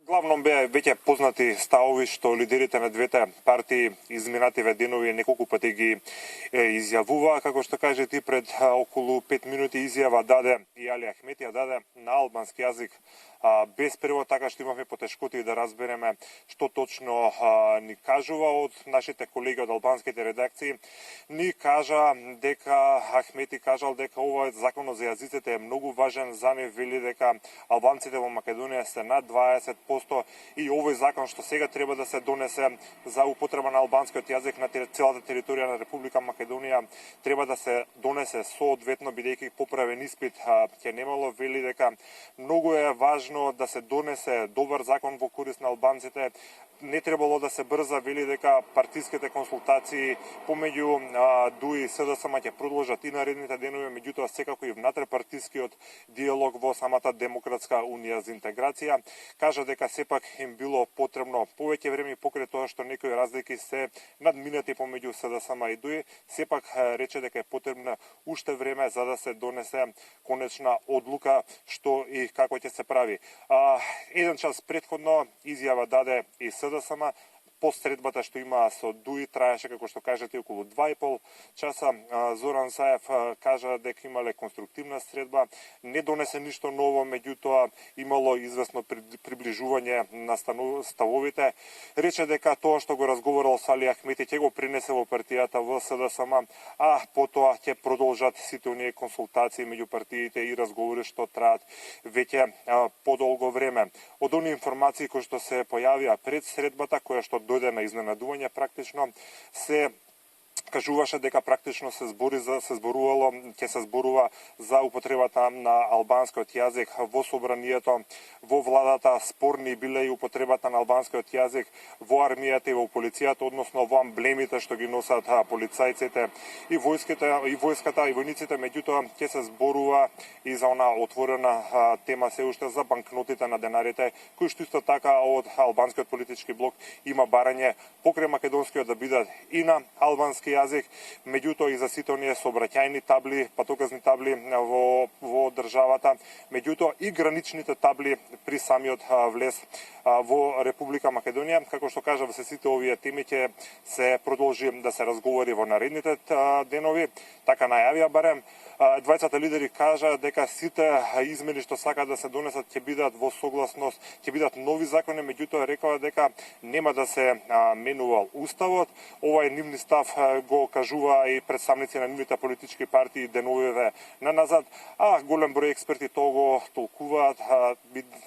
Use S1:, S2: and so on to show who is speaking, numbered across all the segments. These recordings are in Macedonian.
S1: Главном беа веќе познати ставови што лидерите на двете партии изминативе денови неколку пати ги изјавуваа, како што каже ти пред околу 5 минути изјава даде и Али Ахметија даде на албански јазик без превод, така што имавме потешкоти да разбереме што точно ни кажува од нашите колеги од албанските редакции. Ни кажа дека Ахмети кажал дека ова законот за јазиците е многу важен за нив, вели дека албанците во Македонија се над 20% и овој закон што сега треба да се донесе за употреба на албанскиот јазик на целата територија на Република Македонија треба да се донесе соодветно, бидејќи поправен испит ќе немало. Вели дека многу е важно да се донесе добар закон во корист на албанците. Не требало да се брза, вели дека партиските консултации помеѓу ДУИ и СДСМ ќе продолжат и наредните денови, меѓутоа секако и внатре-партискиот диалог во самата Демократска унија за интеграција. Кажа дека сепак им било потребно повеќе време покрај тоа што некои разлики се надминати помеѓу СДСМ и ДУИ, сепак рече дека е потребно уште време за да се донесе конечна одлука што и како ќе се прави. Еден час претходно изјава даде и СДСМ. Посредбата што има со ДУИ траеше, како што кажете, околу 2,5 часа. Зоран Заев кажа дека имале конструктивна средба, не донесе ништо ново, меѓутоа имало известно приближување на ставовите. Рече дека тоа што го разговарал со Али Ахмети ќе го принесе во партијата во СДСМ, а потоа ќе продолжат сите оние консултации меѓу партиите и разговори што траат веќе подолго време. Од оние информации кои што се појавија пред средбата, која што дојде на изненадување, практично се кажуваше дека практично ќе се зборува за употребата на албанскиот јазик во собранието, во владата. Спорни биле и употребата на албанскиот јазик во армијата и во полицијата, односно во амблемите што ги носат полицајците и војската и војниците. Меѓутоа ќе се зборува и за она отворена тема се уште за банкнотите на денарите, кои што исто така од албанскиот политички блок има барање покрај македонскиот да бидат и на албански јазик, меѓутоа и за сите оние сообраќајни табли, патоказни табли во државата, меѓутоа и граничните табли при самиот влез во Република Македонија. Како што кажа, се сите овие теми ќе се продолжи да се разговори во наредните денови, така најавија барем. Двајцата лидери кажа дека сите измени што сакаат да се донесат ќе бидат во согласност, ќе бидат нови закони, меѓутоа рекоа дека нема да се менува уставот. Овај нивни став го кажува и представници на нивните политички партии деновиве на назад, а голем број експерти тоа го толкуваат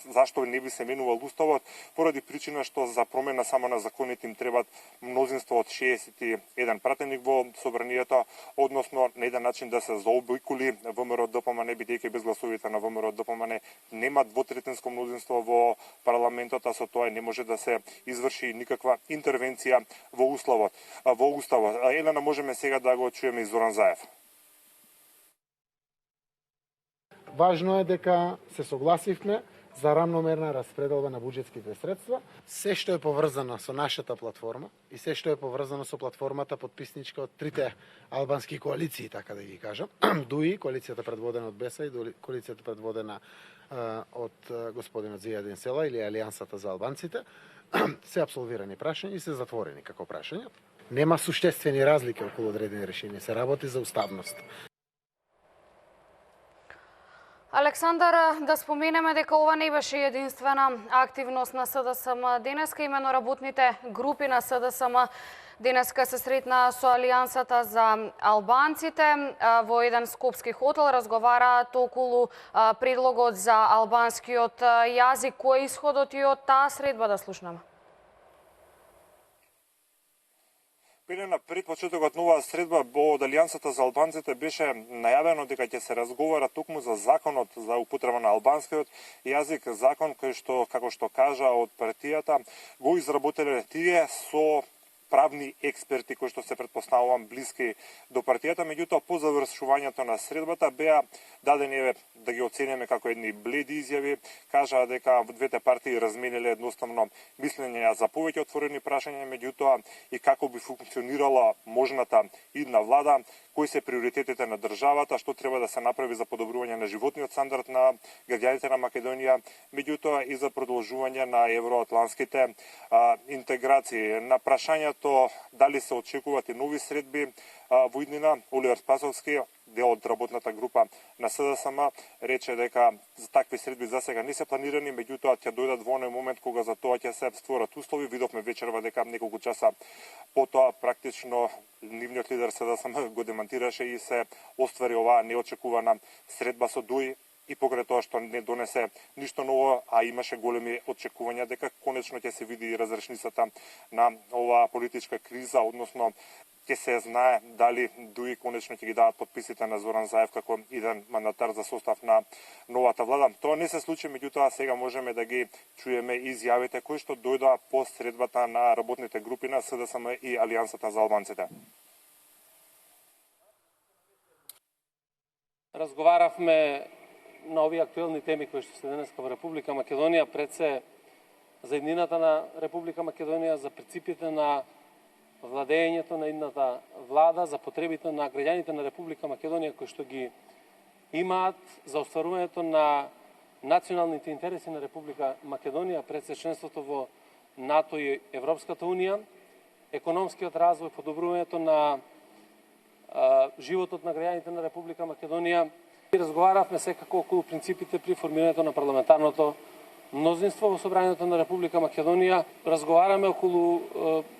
S1: зашто не би се менувал уставот, поради причина што за промена само на законите им требат мнозинство од 61 пратеник во собранието, односно на еден начин да се заобиколи ВМРО ДПМН, бидејќи без гласовите на ВМРО ДПМН нема двотретинско мнозинство во парламентот, а со тоа не може да се изврши никаква интервенција во уставот. Елена, можеме сега да го чуеме и Зоран Заев.
S2: Важно е дека се согласивме за рамномерна распределба на буџетските средства. Се што е поврзано со нашата платформа и се што е поврзано со платформата подписничка од трите албански коалиции, така да ги кажам, ДУИ, коалицијата предводена од БЕСА и коалицијата предводена од господинот Зијадин Села или Алијансата за албанците, се апсолвирани прашања и се затворени како прашања. Нема суштествени разлики околу одредени решенија, се работи за уставност.
S3: Александар, да споменеме дека ова не беше единствена активност на СДСМ денеска, имено работните групи на СДСМ денеска се сретна со Алијансата за албанците во еден скопски хотел, разговараат околу предлогот за албанскиот јазик. Кој е исходот и од таа средба, да слушнеме?
S1: На пред почетокот на оваа средба од Алијансата за албанците беше најавено дека ќе се разговара токму за законот за употреба на албанскиот јазик, закон кој што, како што кажа од партијата, го изработиле тие со правни експерти кои што се претпоставувам блиски до партијата, меѓутоа по завршувањето на средбата беа дадени да ги оцениме како едни бледи изјави, кажаа дека двете партии размениле едноставно мислење за повеќе отворени прашања, меѓутоа и како би функционирала можната идна влада, кои се приоритетите на државата, што треба да се направи за подобрување на животниот стандард на граѓаните на Македонија, меѓутоа и за продолжување на евроатлантските интеграции. На прашањето дали се очекуваат и нови средби во иднина, Оливер Спасовски, дел од работната група на СДСМ, рече дека за такви средби засега не се планирани, меѓутоа ќе дојдат во оној момент кога за тоа ќе се створат услови. Видовме вечерва дека неколку часа потоа практично нивниот лидер СДСМ го демантираше и се оствари оваа неочекувана средба со ДОИ и покрај тоа што не донесе ништо ново, а имаше големи очекувања дека конечно ќе се види и разрешницата на оваа политичка криза, односно ќе се знае дали ДОИ конечно ќе ги дадат подписите на Зоран Заев како иден мандатар за состав на новата влада. Тоа не се случи, меѓутоа сега можеме да ги чуеме изјавите кои што дојдоа по средбата на работните групи на СДСМ и Алијансата за албанците.
S4: Разговаравме на овие актуелни теми кои што се денеска во Република Македонија, пред се за иднината на Република Македонија, за принципите на владењето на идната влада, за потребите на граѓаните на Република Македонија кои што ги имаат, за остварувањето на националните интереси на Република Македонија, пред се членството во НАТО и Европската Унија, економскиот развој, подобрувањето на животот на граѓаните на Република Македонија. Разговаравме секако околу принципите при формирањето на парламентарното мнозинство во Собранието на Република Македонија. Разговараме околу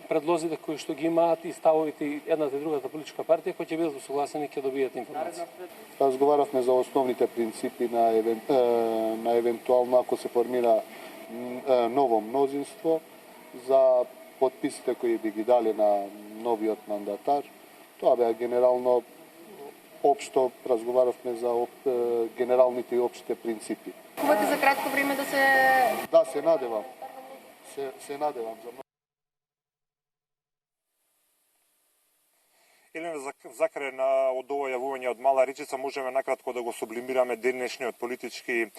S4: предлозите кои што ги имаат и ставовите и едната и другата политичка партија, кои ќе бидат усогласени, ќе добијат информација.
S5: Разговаравме за основните принципи на евентуално ако се формира ново мнозинство, за подписите кои би ги дали на новиот мандатар. Тоа беа генерално општо разговаравме за генералните и општите принципи.
S6: Кувате за кратко време да се...
S5: Да, се надевам. Се надевам за
S1: Елена, за крај од ова јавување од Мала Речица можеме накратко да го сублимираме денешниот политички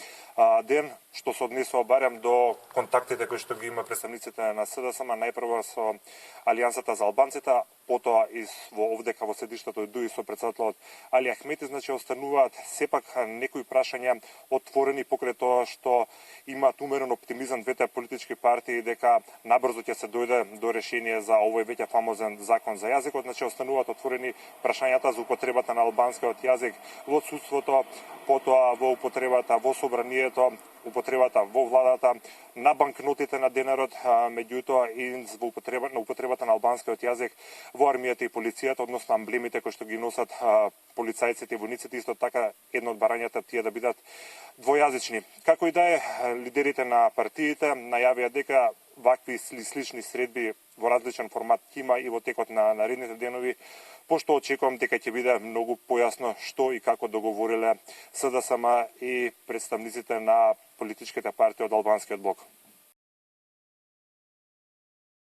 S1: ден, што се однесува барем до контактите кои што ги има представниците на СДСМ, најпрво со Алијансата за албанците, потоа и овдека во седиштето ДОИ со председателот Али Ахмети, значи остануваат сепак некои прашања отворени покрај тоа што имаат умерен оптимизам двете политички партии дека набрзо ќе се дојде до решение за овој веќе фамозен закон за јазикот, значи остануваат отворени прашањата за употребата на албанскиот јазик во судството, потоа во употребата во собранието, употребата во владата, на банкнотите на денарот, меѓутоа и на употребата на албанскиот јазик во армијата и полицијата, односно амблемите кои што ги носат полицајците и војниците, исто така едно од барањата тие да бидат двојазични. Како и да е, лидерите на партиите најавија дека вакви слични средби во различен формат има и во текот на наредните денови, пошто очекувам дека ќе биде многу појасно што и како договориле СДСМ и представниците на политичките партии од албанскиот блок.